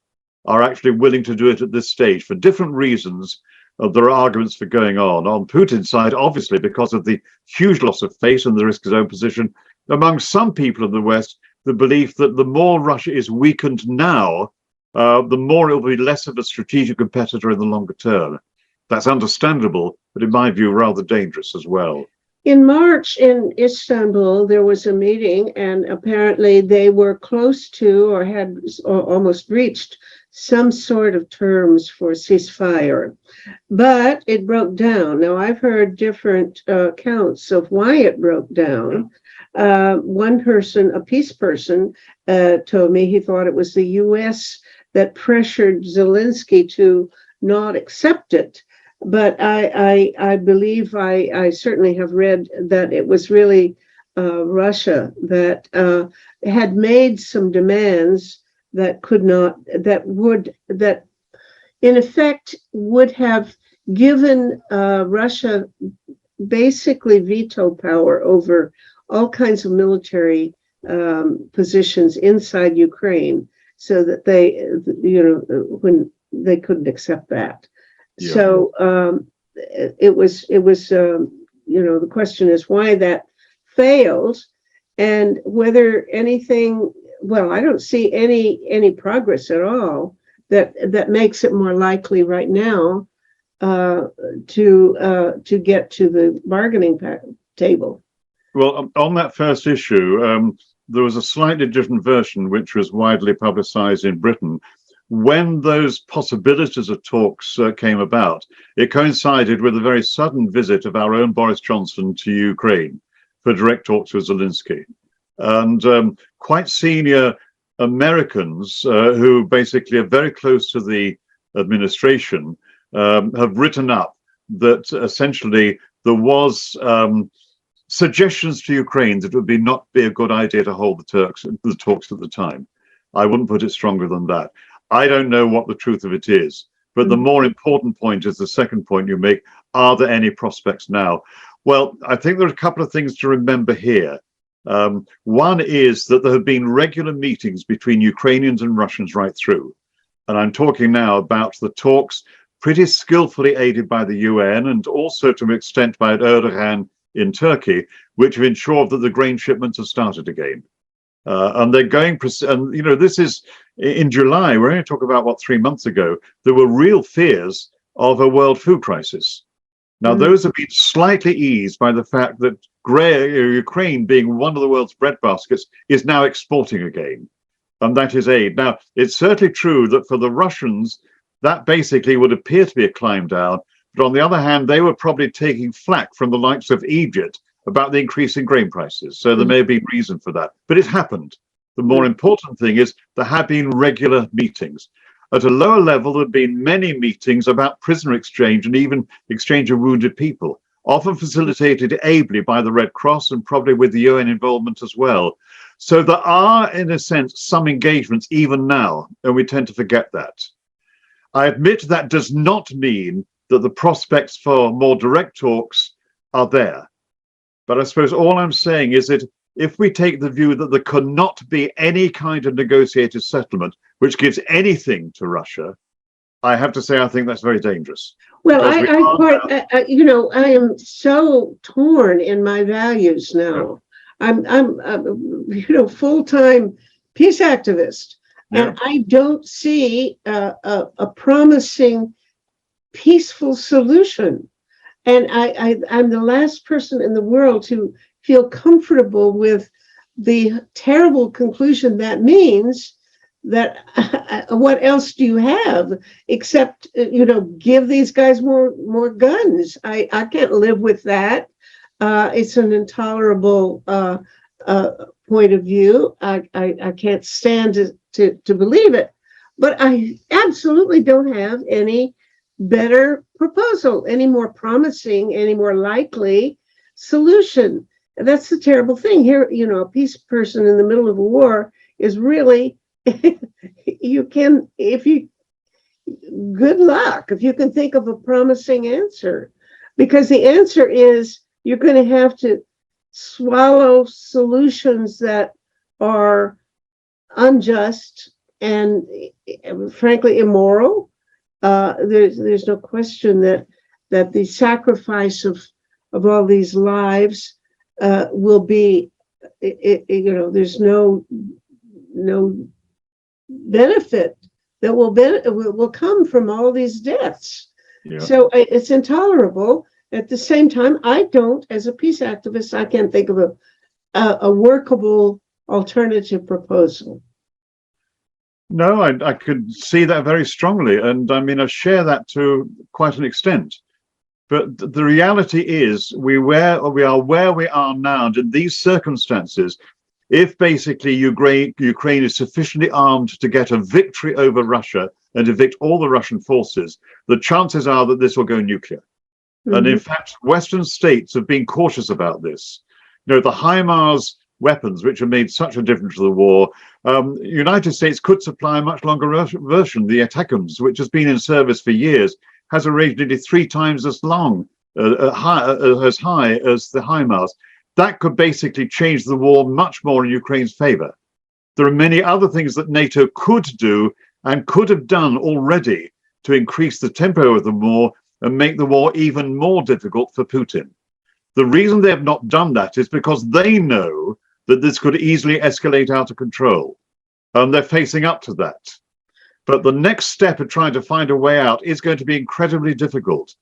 are actually willing to do it at this stage for different reasons. There are arguments for going on Putin's side, obviously, because of the huge loss of face and the risk of his own position. Among some people in the West, the belief that the more Russia is weakened now, the more it will be less of a strategic competitor in the longer term. That's understandable, but in my view, rather dangerous as well. In March in Istanbul, there was a meeting, and apparently they were close to or had almost reached some sort of terms for ceasefire, but it broke down. Now, I've heard different accounts of why it broke down. One person, a peace person, told me he thought it was the U.S. that pressured Zelensky to not accept it. But I believe I certainly have read that it was really Russia that had made some demands that in effect would have given Russia basically veto power over all kinds of military positions inside Ukraine, so that when they couldn't accept that. Yeah. So it was the question is why that failed, and whether anything. Well, I don't see any progress at all that makes it more likely right now to get to the bargaining table. Well, on that first issue, there was a slightly different version which was widely publicized in Britain. When those possibilities of talks came about, it coincided with a very sudden visit of our own Boris Johnson to Ukraine for direct talks with Zelensky. And quite senior Americans who basically are very close to the administration have written up that essentially there was suggestions to Ukraine that it would not be a good idea to hold the talks at the time. I wouldn't put it stronger than that. I don't know what the truth of it is, but the more important point is the second point you make. Are there any prospects now? Well, I think there are a couple of things to remember here. One is that there have been regular meetings between Ukrainians and Russians right through. And I'm talking now about the talks pretty skillfully aided by the UN and also to an extent by Erdogan in Turkey, which have ensured that the grain shipments have started again. And they're going, and this is in July, we're only talking about 3 months ago, there were real fears of a world food crisis. Now, those have been slightly eased by the fact that Ukraine, being one of the world's breadbaskets, is now exporting again. And that is aid. Now, it's certainly true that for the Russians, that basically would appear to be a climb down. But on the other hand, they were probably taking flack from the likes of Egypt about the increase in grain prices. So there may be reason for that. But it happened. The more important thing is there have been regular meetings. At a lower level, there have been many meetings about prisoner exchange and even exchange of wounded people, often facilitated ably by the Red Cross and probably with the UN involvement as well. So there are, in a sense, some engagements even now, and we tend to forget that. I admit that does not mean that the prospects for more direct talks are there. But I suppose all I'm saying is that if we take the view that there cannot be any kind of negotiated settlement which gives anything to Russia, I have to say I think that's very dangerous. Well, I am so torn in my values now. Yeah. I'm full-time peace activist, and I don't see a promising peaceful solution. And I'm the last person in the world to feel comfortable with the terrible conclusion that means that what else do you have except, give these guys more guns. I can't live with that. It's an intolerable point of view. I can't stand to believe it, but I absolutely don't have any better proposal, any more promising, any more likely solution. That's the terrible thing here. A peace person in the middle of a war is really, good luck if you can think of a promising answer, because the answer is you're going to have to swallow solutions that are unjust and frankly immoral. There's no question that the sacrifice of all these lives will be, there's no benefit that will come from all these deaths. Yeah. So it's intolerable. At the same time, I don't, as a peace activist, I can't think of a workable alternative proposal. No, I could see that very strongly. And I mean, I share that to quite an extent. But the reality is we are where we are now. And in these circumstances, if basically Ukraine is sufficiently armed to get a victory over Russia and evict all the Russian forces, the chances are that this will go nuclear. Mm-hmm. And in fact, Western states have been cautious about this. The HIMARS weapons, which have made such a difference to the war, United States could supply a much longer version, the ATACMS, which has been in service for years, has a range nearly 3 times as long, as high as the HIMARS. That could basically change the war much more in Ukraine's favor. There are many other things that NATO could do and could have done already to increase the tempo of the war and make the war even more difficult for Putin. The reason they have not done that is because they know that this could easily escalate out of control, and they're facing up to that. But the next step of trying to find a way out is going to be incredibly difficult.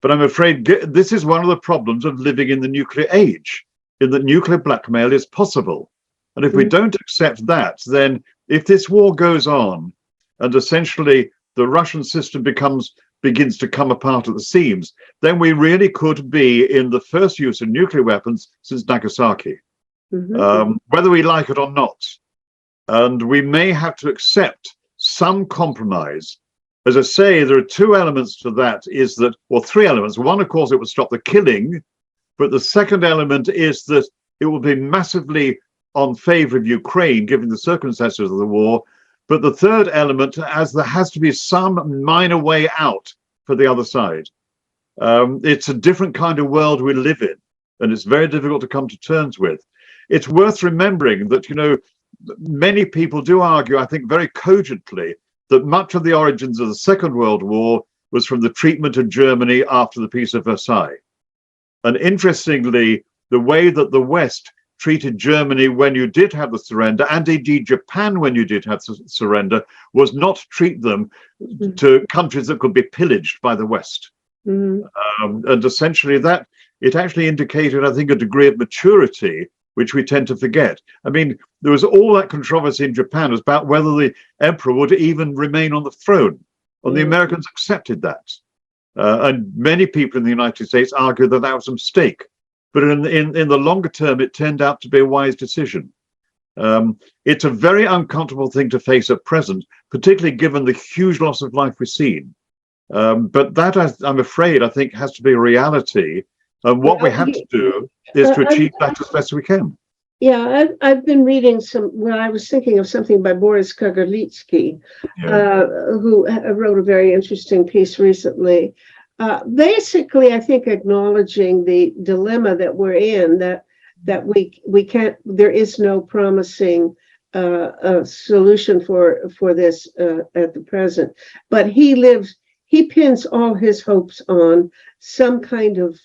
But I'm afraid this is one of the problems of living in the nuclear age, in that nuclear blackmail is possible. And if we don't accept that, then if this war goes on and essentially the Russian system begins to come apart at the seams, then we really could be in the first use of nuclear weapons since Nagasaki, whether we like it or not. And we may have to accept some compromise. As I say, there are 2 elements to that, or 3 elements. One, of course, it would stop the killing, but the second element is that it will be massively on favor of Ukraine, given the circumstances of the war. But the third element, as there has to be some minor way out for the other side. It's a different kind of world we live in, and it's very difficult to come to terms with. It's worth remembering that, many people do argue, I think very cogently, that much of the origins of the Second World War was from the treatment of Germany after the Peace of Versailles. And interestingly, the way that the West treated Germany when you did have the surrender, and indeed Japan when you did have the surrender, was not treat them to countries that could be pillaged by the West. And essentially that, it actually indicated, I think, a degree of maturity, which we tend to forget. I mean, there was all that controversy in Japan about whether the emperor would even remain on the throne, and the Americans accepted that. And many people in the United States argued that that was a mistake. But in the longer term, it turned out to be a wise decision. It's a very uncomfortable thing to face at present, particularly given the huge loss of life we've seen. But that, I'm afraid, I think has to be a reality. And what we have to do is to achieve that as best we can. Yeah, I've been reading some. Well, I was thinking of something by Boris Kagarlitsky, Yeah. who wrote a very interesting piece recently. Basically, I think acknowledging the dilemma that we're in, that we can't. There is no promising solution for this at the present. But he pins all his hopes on some kind of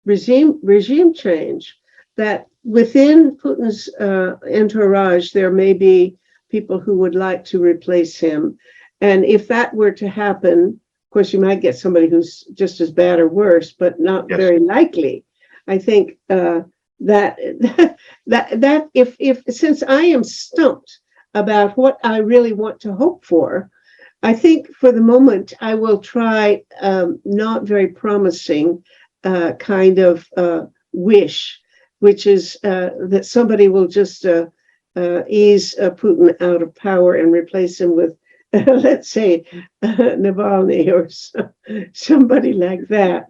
regime change, that within Putin's entourage, there may be people who would like to replace him. And if that were to happen, of course, you might get somebody who's just as bad or worse, but not Yes. very likely. I think that that if since I am stumped about what I really want to hope for, I think for the moment I will try not very promising kind of wish, which is that somebody will just ease Putin out of power and replace him with, let's say, Navalny or somebody like that.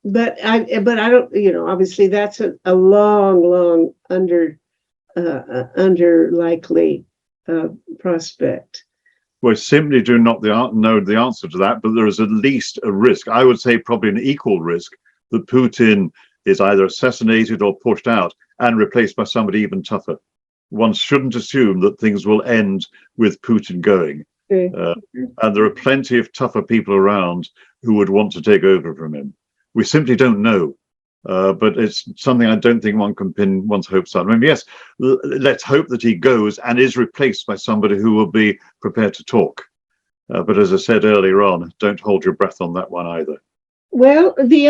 But I don't, obviously that's a long under likely prospect. We simply do not know the answer to that, but there is at least a risk. I would say probably an equal risk that Putin is either assassinated or pushed out and replaced by somebody even tougher. One shouldn't assume that things will end with Putin going. And there are plenty of tougher people around who would want to take over from him. We simply don't know. But it's something I don't think one can pin one's hopes on. I mean, yes, let's hope that he goes and is replaced by somebody who will be prepared to talk. But as I said earlier on, don't hold your breath on that one either. Well, the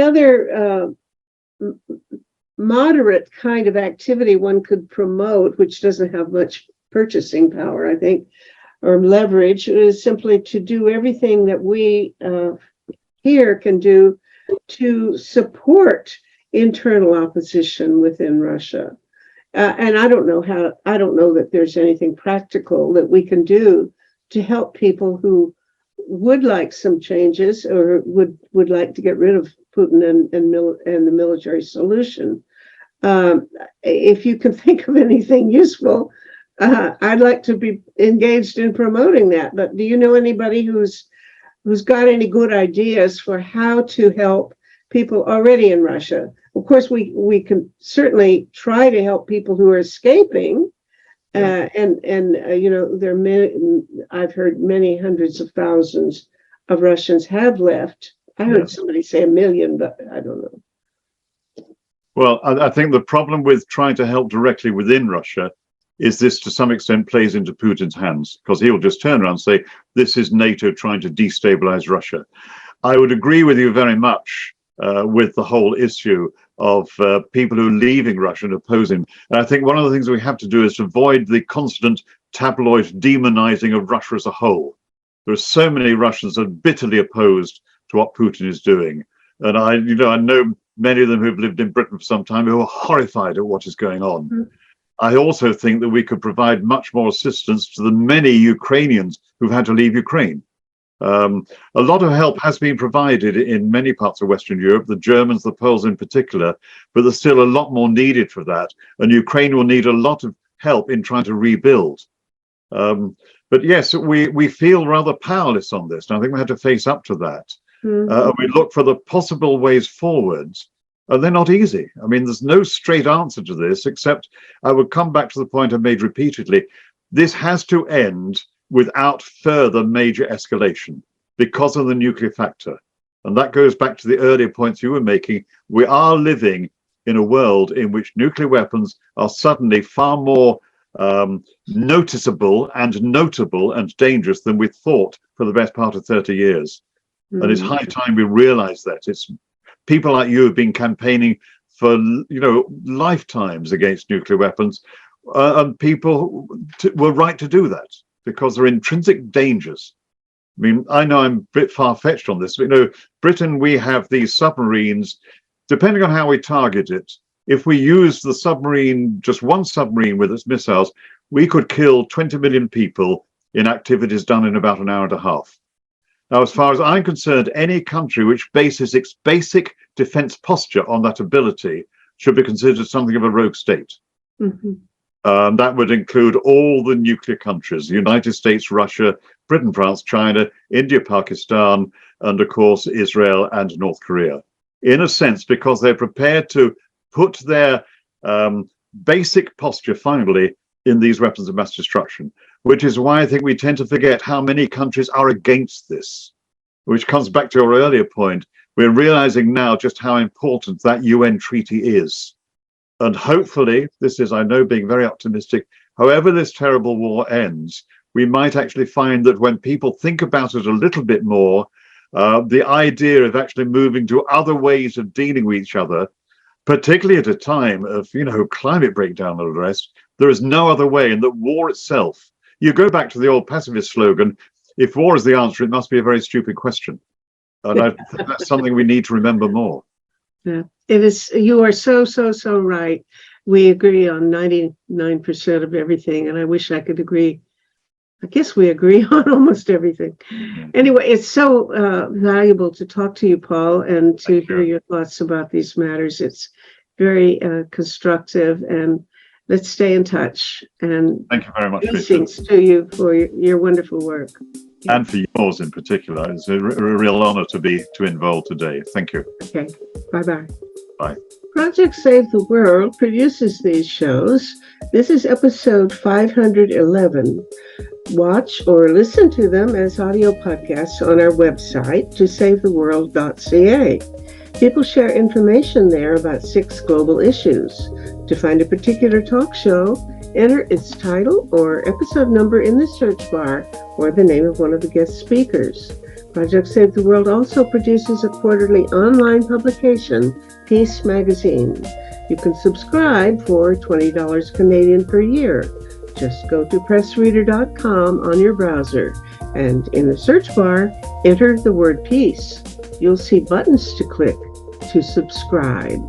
other moderate kind of activity one could promote, which doesn't have much purchasing power, I think, or leverage, is simply to do everything that we here can do to support internal opposition within Russia. And I don't know that there's anything practical that we can do to help people who would like some changes or would like to get rid of Putin and the military solution. If you can think of anything useful, I'd like to be engaged in promoting that. But do you know anybody who's got any good ideas for how to help people already in Russia? Of course, we can certainly try to help people who are escaping. And there are many, I've heard many hundreds of thousands of Russians have left. I heard somebody say 1 million, but I don't know. Well, I think the problem with trying to help directly within Russia is this to some extent plays into Putin's hands, because he'll just turn around and say, this is NATO trying to destabilize Russia. I would agree with you very much with the whole issue of people who are leaving Russia and opposing. And I think one of the things we have to do is to avoid the constant tabloid demonizing of Russia as a whole. There are so many Russians that are bitterly opposed to what Putin is doing. And I know many of them who've lived in Britain for some time who are horrified at what is going on. Mm-hmm. I also think that we could provide much more assistance to the many Ukrainians who've had to leave Ukraine. A lot of help has been provided in many parts of Western Europe, the Germans, the Poles in particular, but there's still a lot more needed for that. And Ukraine will need a lot of help in trying to rebuild. But yes, we feel rather powerless on this. And I think we have to face up to that. Mm-hmm. We look for the possible ways forwards, and they're not easy. I mean, there's no straight answer to this, except I would come back to the point I've made repeatedly. This has to end without further major escalation because of the nuclear factor. And that goes back to the earlier points you were making. We are living in a world in which nuclear weapons are suddenly far more noticeable and notable and dangerous than we thought for the best part of 30 years. Mm-hmm. And it's high time we realize that. It's people like you have been campaigning for lifetimes against nuclear weapons, and people were right to do that because they're intrinsic dangers. I mean, I know I'm a bit far-fetched on this, but Britain, we have these submarines, depending on how we target it. If we use the submarine, just one submarine with its missiles, we could kill 20 million people in activities done in about an hour and a half. Now, as far as I'm concerned, any country which bases its basic defense posture on that ability should be considered something of a rogue state. Mhm. That would include all the nuclear countries: the United States, Russia, Britain, France, China, India, Pakistan, and of course Israel and North Korea. In a sense, because they're prepared to put their basic posture finally in these weapons of mass destruction, which is why I think we tend to forget how many countries are against this, which comes back to your earlier point. We're realizing now just how important that UN treaty is. And hopefully, this is, I know, being very optimistic, however this terrible war ends, we might actually find that when people think about it a little bit more, the idea of actually moving to other ways of dealing with each other, particularly at a time of, climate breakdown and the rest, there is no other way. And that war itself, you go back to the old pacifist slogan, if war is the answer, it must be a very stupid question. And I think that's something we need to remember more. Yeah, it is. You are so right. We agree on 99% of everything, and I wish I could agree. I guess we agree on almost everything. Anyway, it's so valuable to talk to you, Paul, and to hear your thoughts about these matters. It's very constructive, and let's stay in touch. And thank you very much. Blessings to you for your wonderful work. And for yours in particular. It's a real honor to be involved today. Thank you. Okay. Bye-bye. Bye. Project Save the World produces these shows. This is episode 511. Watch or listen to them as audio podcasts on our website, tosavetheworld.ca. People share information there about 6 global issues. To find a particular talk show, enter its title or episode number in the search bar or the name of one of the guest speakers. Project Save the World also produces a quarterly online publication, Peace Magazine. You can subscribe for $20 Canadian per year. Just go to pressreader.com on your browser, and in the search bar, enter the word peace. You'll see buttons to click to subscribe.